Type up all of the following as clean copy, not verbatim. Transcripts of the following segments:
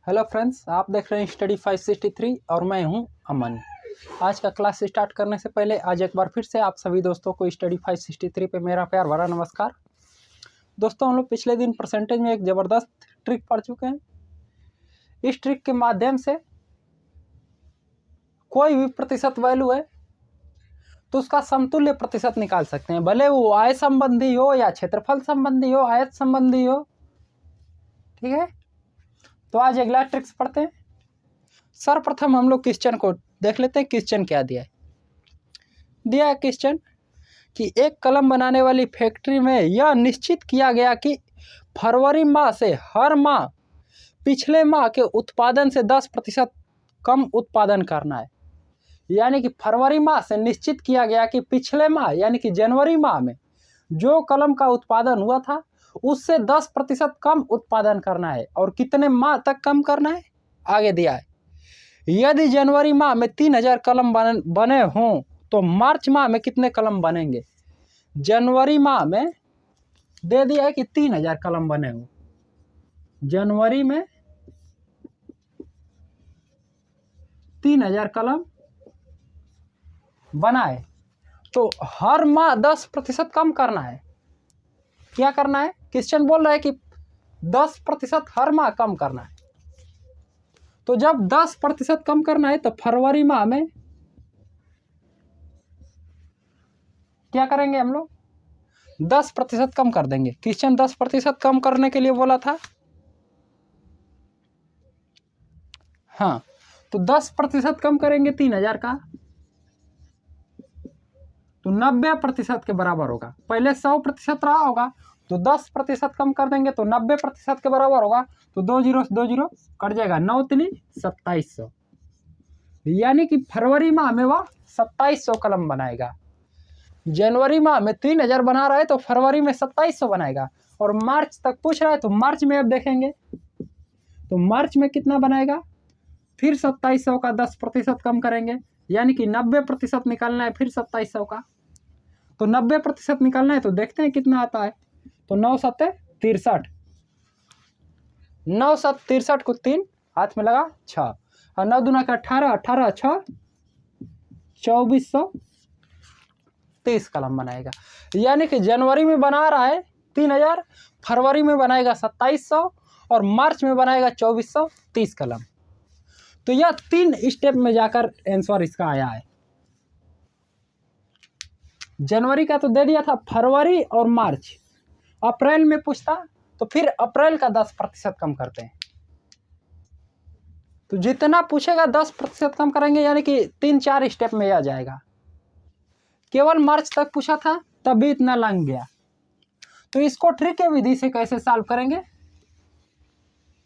Hello friends, आप देख रहे हैं स्टडी 563 और मैं हूं अमन। आज का क्लास स्टार्ट करने से पहले आज एक बार फिर से आप सभी दोस्तों को स्टडी 563 पे मेरा प्यार भरा नमस्कार। दोस्तों, हम लोग पिछले दिन परसेंटेज में एक ज़बरदस्त ट्रिक पढ़ चुके हैं। इस ट्रिक के माध्यम से कोई भी प्रतिशत वैल्यू है तो उसका समतुल्य प्रतिशत निकाल सकते हैं, भले वो आय संबंधी हो या क्षेत्रफल संबंधी हो, आयत संबंधी हो। ठीक है, तो आज अगला ट्रिक्स पढ़ते हैं। सर्वप्रथम हम लोग क्वेश्चन को देख लेते हैं। क्वेश्चन क्या दिया है? दिया है क्वेश्चन कि एक कलम बनाने वाली फैक्ट्री में यह निश्चित किया गया कि फरवरी माह से हर माह पिछले माह के उत्पादन से 10% कम उत्पादन करना है। यानी कि फरवरी माह से निश्चित किया गया कि पिछले माह यानी कि जनवरी माह में जो कलम का उत्पादन हुआ था उससे 10% कम उत्पादन करना है। और कितने माह तक कम करना है आगे दिया है। यदि जनवरी माह में 3000 कलम बने हों तो मार्च माह में कितने कलम बनेंगे। जनवरी माह में दे दिया है कि 3000 कलम बने हों, जनवरी में 3000 कलम बना है तो हर माह 10% कम करना है। क्या करना है? क्वेश्चन बोल रहा है कि 10% हर माह कम करना है। तो जब 10% कम करना है तो फरवरी माह में क्या करेंगे हम लोग? 10% कम कर देंगे। क्वेश्चन 10% कम करने के लिए बोला था। हाँ, तो 10% कम करेंगे 3000 का तो 90% के बराबर होगा। पहले 100% रहा होगा तो 10% कम कर देंगे तो 90% के बराबर होगा। तो 2 जीरो कट जाएगा, 9 तिली 2700। यानी कि फरवरी माह में वह 2700 कलम बनाएगा। जनवरी माह में 3000 बना रहा है तो फरवरी में 2700 बनाएगा। और मार्च तक पूछ रहा है तो मार्च में अब देखेंगे तो मार्च में कितना बनाएगा। फिर 2700 का 10% कम करेंगे, यानी कि 90% निकालना है। फिर 2700 का तो 90% निकालना है तो देखते हैं कितना आता है। तो 9 7 63, 9 7 63 को 3 हाथ में लगा 6 और 9 दूना का 18, 18 6 2430 कलम बनाएगा। यानी कि जनवरी में बना रहा है 3000, फरवरी में बनाएगा 2700 और मार्च में बनाएगा 2430 कलम। तो यह 3 स्टेप में जाकर आंसर इसका आया है। जनवरी का तो दे दिया था, फरवरी और मार्च। अप्रैल में पूछता तो फिर अप्रैल का 10% कम करते हैं। तो जितना पूछेगा 10% कम करेंगे, यानी कि 3-4 स्टेप में आ जाएगा। केवल मार्च तक पूछा था तब भी इतना लंग गया। तो इसको ट्रिक की विधि से कैसे सॉल्व करेंगे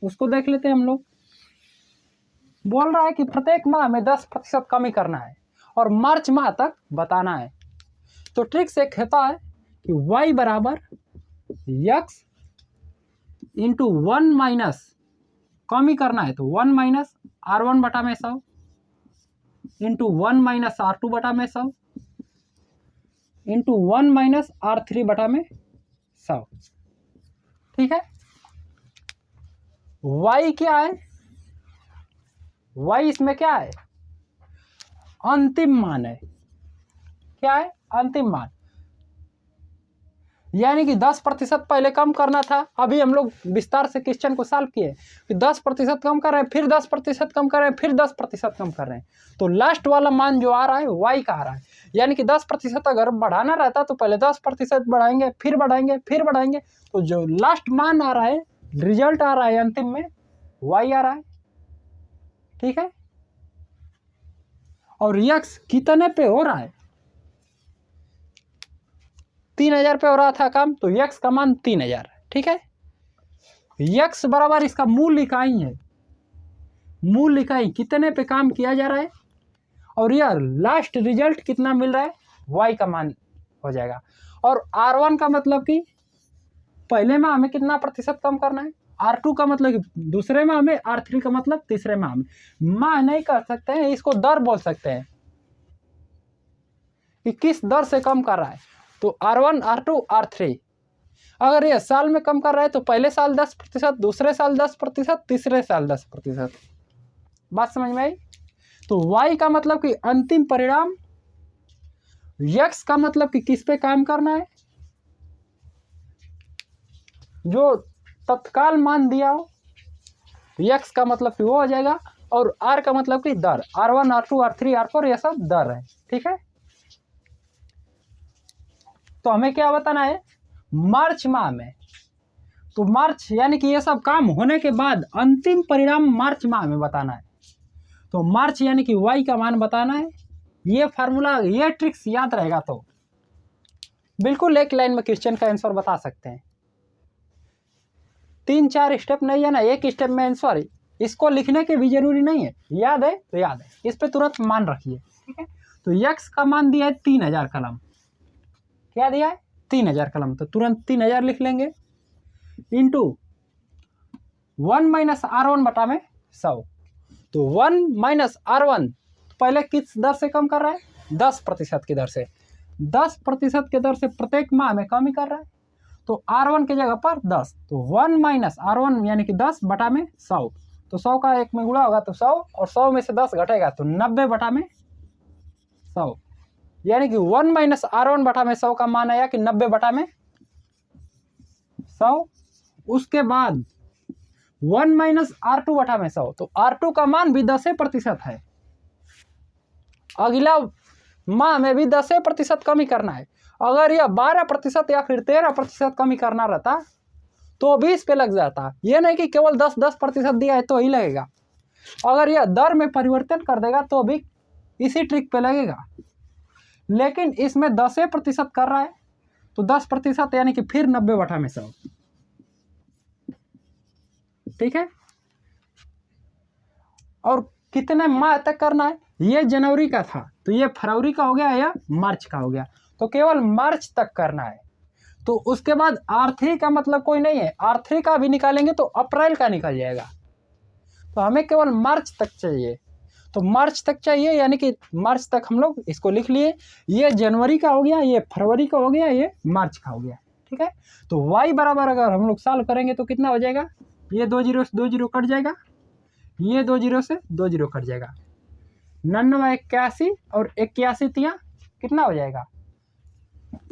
उसको देख लेते हैं हम लोग। बोल रहा है कि प्रत्येक माह में 10% कमी करना है और मार्च माह तक बताना है। तो ट्रिक से कहता है कि y बराबर x इंटू 1 माइनस कमी करना है तो 1 माइनस R1 बटा में 100 इंटू 1 माइनस R2 बटा में 100 इंटू 1 माइनस R3 बटा में 100। ठीक है, y क्या है? y इसमें क्या है? अंतिम मान है। क्या है? अंतिम मान। यानी कि 10% पहले कम करना था। अभी हम लोग विस्तार से क्वेश्चन को सॉल्व किए कि 10% कम कर रहे हैं, फिर 10% कम कर रहे हैं, फिर 10% कम कर रहे हैं। तो लास्ट वाला मान जो आ रहा है y का आ रहा है। यानी कि 10% अगर बढ़ाना रहता तो पहले 10% बढ़ाएंगे, फिर बढ़ाएंगे, फिर बढ़ाएंगे। तो जो लास्ट मान आ रहा है, रिजल्ट आ रहा है अंतिम में, y आ रहा है। ठीक है, और x कितने पे हो रहा है? 3000 पे हो रहा था काम, तो x का मान 3000। ठीक है, x बराबर इसका मूल इकाई है। मूल इकाई कितने पे काम किया जा रहा है और यह लास्ट रिजल्ट कितना मिल रहा है, y का मान हो जाएगा। और R1 का मतलब कि पहले माह में कितना प्रतिशत कम करना है, R2 का मतलब कि दूसरे माह में, R3 का मतलब तीसरे माह में। माह नहीं कर सकते हैं, इसको दर बोल सकते हैं कि किस दर से कम कर रहा है। तो R1 R2 R3 अगर ये साल में कम कर रहा है तो पहले साल 10%, दूसरे साल 10%, तीसरे साल 10%। बात समझ में आई? तो y का मतलब कि अंतिम परिणाम, x का मतलब कि किस पे काम करना है, जो तत्काल मान दिया हो, x का मतलब कि वो हो जाएगा, और r का मतलब कि दर, R1 R2 R3 R4 ये सब दर है। ठीक है, तो हमें क्या बताना है, मार्च माह में, तो मार्च यानी कि ये सब काम होने के बाद अंतिम परिणाम मार्च माह में बताना है। तो मार्च यानी कि y का मान बताना है। ये फार्मूला, ये ट्रिक्स याद रहेगा तो बिल्कुल एक लाइन में क्वेश्चन का आंसर बता सकते हैं। 3-4 स्टेप नहीं है ना, एक स्टेप में आंसर। इसको लिखने की भी जरूरी नहीं है, याद है तो याद है, इस पे तुरंत मान रखिए। ठीक है, तो x का मान दिया है 3000 कलम, क्या दिया है 3000 कलम, तो तुरंत 3000 लिख लेंगे इंटू 1 माइनस R1 बटा में 100। तो 1 माइनस R1 पहले किस दर से कम कर रहा है, 10% की दर से, 10% के दर से प्रत्येक माह में कमी कर रहा है। तो R1 की जगह पर 10, तो 1 माइनस R1 यानी कि 10 बटा में 100, तो 100 का 1 में गुणा होगा तो 100, और 100 में से 10 घटेगा तो 90 बटा में 100, यानी कि 1 माइनस R1 बटा में 100 का मान आया कि 90 बटा में 100। उसके बाद 1 माइनस R2 बटा में 100, तो R2 का मान भी 10% है। अगला माह में भी 10% कमी करना है। अगर यह 12% या फिर 13% कमी करना रहता तो 20 पे लग जाता। ये नहीं कि केवल 10% दिया है तो ही लगेगा। अगर यह दर में परिवर्तन कर देगा तो भी इसी ट्रिक पे लगेगा, लेकिन इसमें 10% कर रहा है तो 10% यानी कि फिर 90 बटा में 100। ठीक है, और कितने माह तक करना है, ये जनवरी का था तो ये फरवरी का हो गया या मार्च का हो गया, तो केवल मार्च तक करना है। तो उसके बाद R3 का मतलब कोई नहीं है, R3 का भी निकालेंगे तो अप्रैल का निकल जाएगा। तो हमें केवल मार्च तक चाहिए, तो मार्च तक चाहिए, यानी कि मार्च तक हम लोग इसको लिख लिए। ये जनवरी का हो गया, ये फरवरी का हो गया, ये मार्च का हो गया। ठीक है, तो y बराबर अगर हम लोग सॉल्व करेंगे तो कितना हो जाएगा, ये 2 जीरो से 2 जीरो कट जाएगा, ये 2 जीरो से 2 जीरो कट जाएगा, 99 81 और 81 तिया कितना हो जाएगा,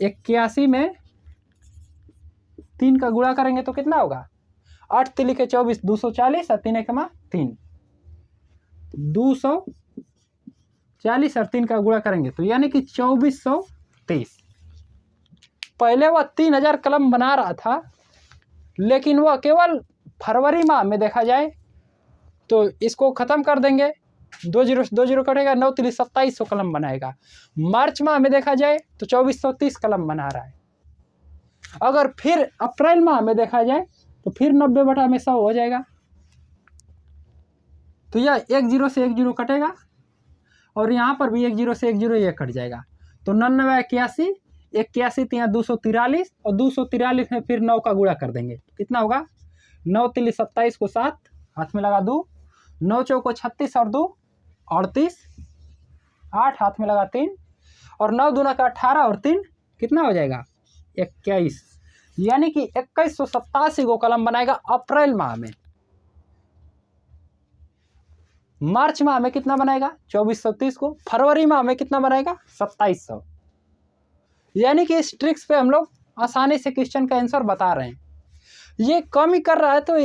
81 में 3 का गुणा करेंगे तो कितना होगा, 8 3 के 24 240 और 3 1 3 240 और 3 का गुणा करेंगे तो यानी कि 2423। पहले वह 3000 कलम बना रहा था, लेकिन वह केवल फरवरी माह में देखा जाए तो इसको ख़त्म कर देंगे, 2 जीरो से 2 जीरो कटेगा, 9 3 2700 कलम बनाएगा। मार्च माह में देखा जाए तो 2430 कलम बना रहा है। अगर फिर अप्रैल माह में देखा जाए तो फिर 90 बटा में 100 हो जाएगा, तो यह 1 जीरो से 1 जीरो कटेगा, और यहाँ पर भी 1 जीरो से 1 जीरो ये कट जाएगा, तो 99 81 81 यहाँ 243, और 243 में फिर 9 का गुणा कर देंगे, कितना होगा, 9 3 27 को 7 हाथ में लगा 2, 9 चौको 36 और 2 38, 8 हाथ में लगा 3, और 9 दूना का 18 और 3 कितना हो जाएगा 21, यानी कि 2187 को कलम बनाएगा अप्रैल माह में। मार्च माह में कितना बनाएगा 2430 को, फरवरी माह में कितना बनाएगा 2700। यानी कि इस ट्रिक्स पे हम लोग आसानी से क्वेश्चन का आंसर बता रहे हैं। ये कमी कर रहा है तो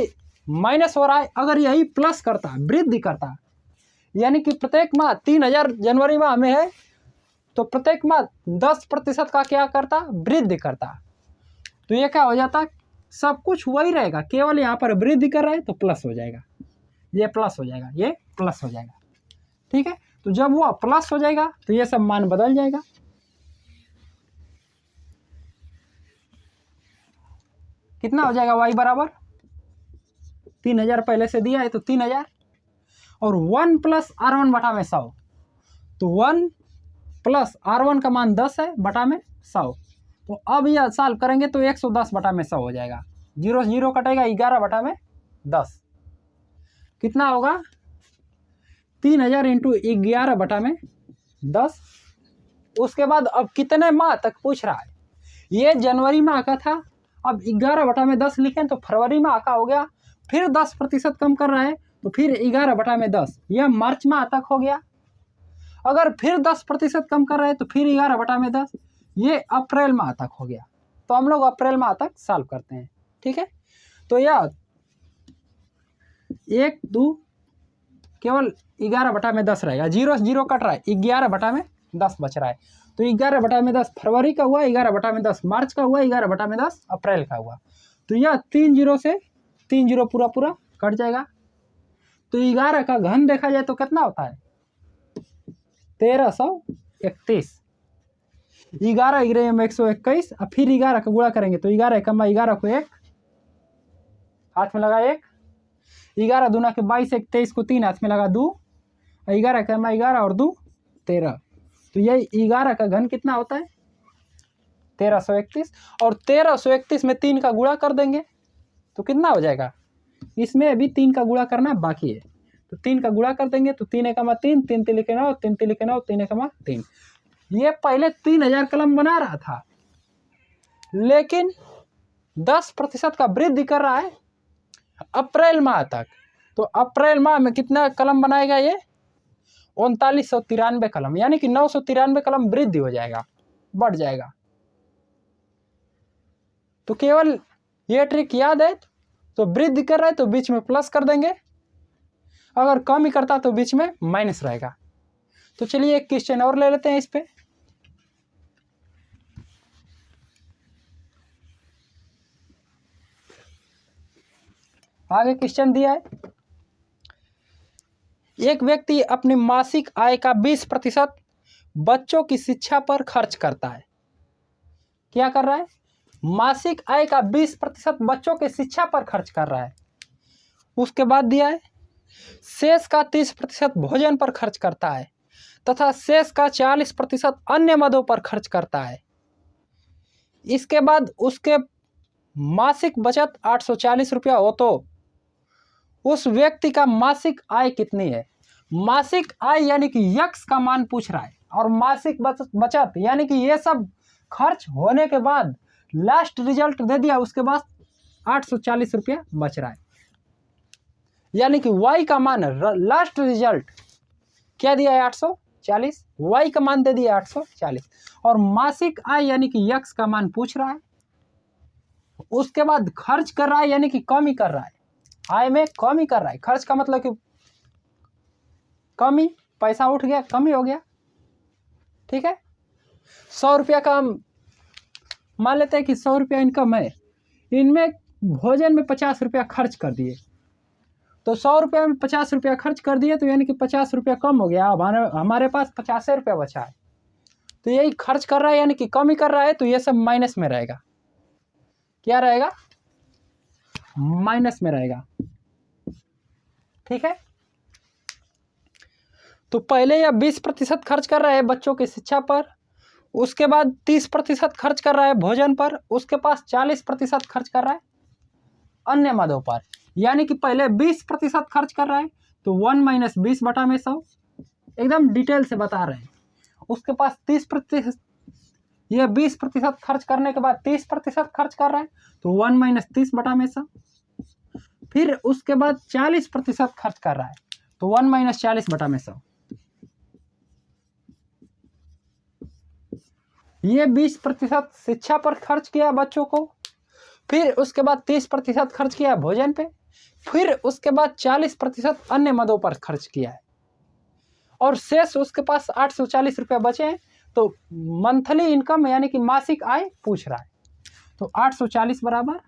माइनस हो रहा है, अगर यही प्लस करता वृद्धि करता, यानी कि प्रत्येक माह 3000 जनवरी माह में है तो प्रत्येक माह 10% का क्या करता, वृद्धि करता, तो ये क्या हो जाता, सब कुछ वही रहेगा, केवल यहाँ पर वृद्धि कर रहा है तो प्लस हो जाएगा, ये प्लस हो जाएगा, ये प्लस हो जाएगा। ठीक है, तो जब वो प्लस हो जाएगा तो ये सब मान बदल जाएगा। कितना हो जाएगा y बराबर 3000 पहले से दिया है तो 3000, और 1 प्लस R1 बटा में 100, तो 1 प्लस R1 का मान 10 है बटा में 100, तो अब यह सॉल्व करेंगे तो 110 बटा में 100 हो जाएगा, 0 0 कटेगा, 11 बटा में 10 कितना होगा, 3000 इंटू 11 बटा में 10। उसके बाद अब कितने माह तक पूछ रहा है, ये जनवरी माह का था अब 11/10 लिखें तो फरवरी माह का हो गया, फिर 10% कम कर रहा है तो फिर 11/10, यह मार्च माह तक हो गया। अगर फिर 10% कम कर रहे हैं तो फिर 11/10, ये अप्रैल माह तक हो गया। तो हम लोग अप्रैल माह तक सॉल्व करते हैं, ठीक है। तो यह 1 2 केवल 11/10 रहेगा, 0 से 0 कट रहा है, 11/10 बच रहा है। तो 11/10 फरवरी का हुआ, 11/10 मार्च का हुआ, 11/10 अप्रैल का हुआ। तो यह 3 0 से 3 0 पूरा पूरा कट जाएगा। तो 11 का घन देखा जाए तो कितना होता है 1331। 11 11 में 121, और फिर 11 का गुणा करेंगे तो 11 कमा 11 को 1 हाथ में लगा 1, 11 दूना के 22, 1 23 को 3 हाथ में लगा 2, 11 कमा 11 और 2 13। तो यही 11 का घन कितना होता है 1331, और 1331 में 3 का गुणा कर देंगे तो कितना हो जाएगा, इसमें अभी 3 का गुणा करना बाकी है। तो 3 का गुणा कर देंगे तो 3 एकमा 3, 3 3 लिखे 9, 3 3 लिखे 9, 3 एकमा 3। ये पहले 3000 कलम बना रहा था, लेकिन 10% का वृद्धि कर रहा है अप्रैल माह तक। तो अप्रैल माह में कितना कलम बनाएगा ये 3993 कलम, यानी कि 993 कलम वृद्धि हो जाएगा, बढ़ जाएगा। तो केवल ये ट्रिक याद है, तो वृद्धि कर रहा है तो बीच में प्लस कर देंगे, अगर कम ही करता तो बीच में माइनस रहेगा। तो चलिए एक क्वेश्चन और ले लेते हैं इस पे। आगे क्वेश्चन दिया है, एक व्यक्ति अपनी मासिक आय का 20% बच्चों की शिक्षा पर खर्च करता है। क्या कर रहा है, मासिक आय का 20% बच्चों के शिक्षा पर खर्च कर रहा है। उसके बाद दिया है शेष का 30% भोजन पर खर्च करता है तथा शेष का 40% अन्य मदों पर खर्च करता है। इसके बाद उसके मासिक बचत 840 रुपया हो तो उस व्यक्ति का मासिक आय कितनी है। मासिक आय यानी कि यक्स का मान पूछ रहा है, और मासिक बचत यानी कि ये सब खर्च होने के बाद लास्ट रिजल्ट दे दिया, उसके बाद 840 रुपया बच रहा है। यानी कि y का मान लास्ट रिजल्ट क्या दिया है 840, y का मान दे दिया 840, और मासिक आय यानी कि यक्स का मान पूछ रहा है। उसके बाद खर्च कर रहा है यानी कि कमी कर रहा है, आय में कमी कर रहा है। खर्च का मतलब कि कमी, पैसा उठ गया, कमी हो गया, ठीक है। 100 रुपया का मान लेते हैं कि 100 रुपया इनकम है, इनमें भोजन में 50 रुपया खर्च कर दिए, तो 100 रुपया में 50 रुपया खर्च कर दिए, तो यानी कि 50 रुपया कम हो गया। अब हमारे पास 50 रुपया बचा है, तो यही खर्च कर रहा है यानी कि कमी कर रहा है, तो ये सब माइनस में रहेगा। क्या रहेगा, माइनस में रहेगा, ठीक है। तो पहले यह 20% खर्च कर रहा है बच्चों की शिक्षा पर, उसके बाद 30% खर्च कर रहा है भोजन पर, उसके पास 40% खर्च कर रहा है अन्य मदों पर। यानी कि पहले 20% खर्च कर रहा है, तो 1 - 20/100 एकदम डिटेल से बता रहे हैं। उसके पास 30%, यह 20% खर्च करने के बाद 30% खर्च कर रहा है, तो 1 - 30/100। फिर उसके बाद 40% खर्च कर रहा है, तो 1 - 40/100। ये 20% शिक्षा पर खर्च किया बच्चों को, फिर उसके बाद 30% खर्च किया भोजन पे, फिर उसके बाद 40% अन्य मदों पर खर्च किया है, और शेष उसके पास 840 रुपये बचे हैं। तो मंथली इनकम यानी कि मासिक आय पूछ रहा है, तो 840 बराबर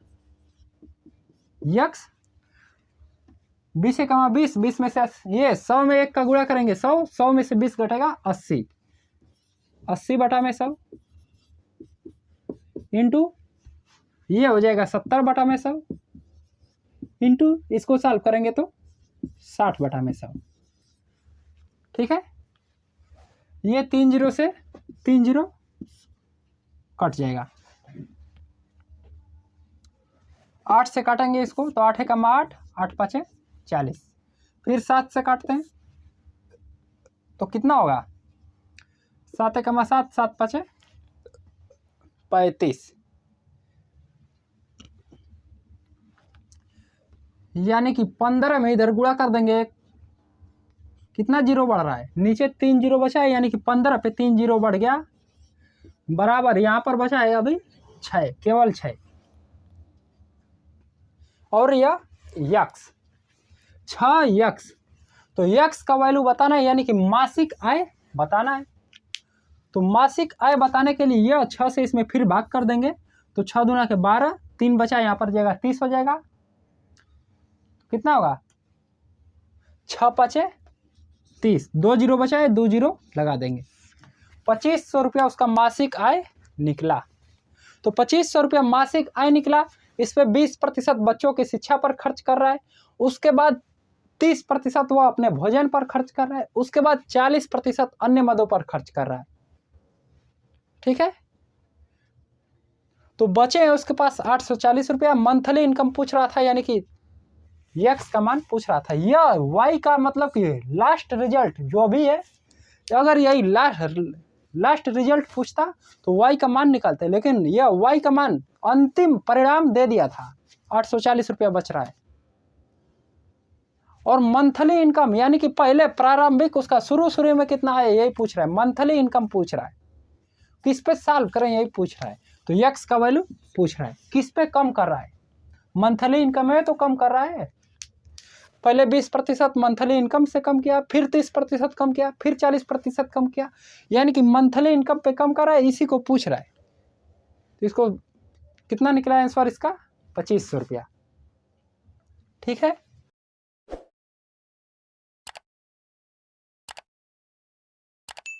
यक्स 20 × 20, 20 में से ये 100 में 1 का गुणा करेंगे 100, 100 में से 20 घटेगा 80, 80/100 इंटू ये हो जाएगा 70/100 इंटू इसको सॉल्व करेंगे तो 60/100, ठीक है। ये 3 0 से 3 0 कट जाएगा, 8 से काटेंगे इसको तो 8 × 8, 8 × 5 = 40, फिर 7 से काटते हैं तो कितना होगा 7 × 7, 7 × 5 = 35, यानी कि 15 में इधर गुणा कर देंगे, कितना जीरो बढ़ रहा है, नीचे 3 जीरो बचा है, यानी कि 15 पे 3 जीरो बढ़ गया, बराबर यहाँ पर बचा है अभी 6, केवल 6। और यह यक्स 6 यक्स, तो यक्स का वैल्यू बताना है, यानी कि मासिक आय बताना है। तो मासिक आय बताने के लिए यह 6 से इसमें फिर भाग कर देंगे, तो 6 दूना के 12, 3 बचा यहाँ पर जाएगा 30 हो जाएगा, कितना होगा 6 5 30, 2 जीरो बचा है, 2 जीरो लगा देंगे, 2500 रुपया उसका मासिक आय निकला। तो 2500 रुपया मासिक आय निकला, इस पे 20% बच्चों की शिक्षा पर खर्च कर रहा है, उसके बाद 30% वह अपने भोजन पर खर्च कर रहा है, उसके बाद 40% अन्य मदों पर खर्च कर रहा है। ठीक है, तो बचे हैं उसके पास 840 रुपया। मंथली इनकम पूछ रहा था, यानी कि एक्स का मान पूछ रहा था। यह वाई का मतलब कि लास्ट रिजल्ट जो भी है, अगर यही लास्ट रिजल्ट पूछता तो वाई का मान निकालते, लेकिन यह वाई का मान अंतिम परिणाम दे दिया था, 840 रुपया बच रहा है। और मंथली इनकम यानी कि पहले प्रारंभिक उसका शुरू में कितना है यही पूछ रहा है, मंथली इनकम पूछ रहा है, किस पे सॉल्व करें यही पूछ रहा है। तो एक्स का वैल्यू पूछ रहा है, किस पे कम कर रहा है, मंथली इनकम है तो कम कर रहा है। पहले 20% मंथली इनकम से कम किया, फिर 30% कम किया, फिर 40% कम किया, यानी कि मंथली इनकम पे कम कर रहा है, इसी को पूछ रहा है। तो इसको कितना निकला आंसर इसका 2500 रुपया। ठीक है।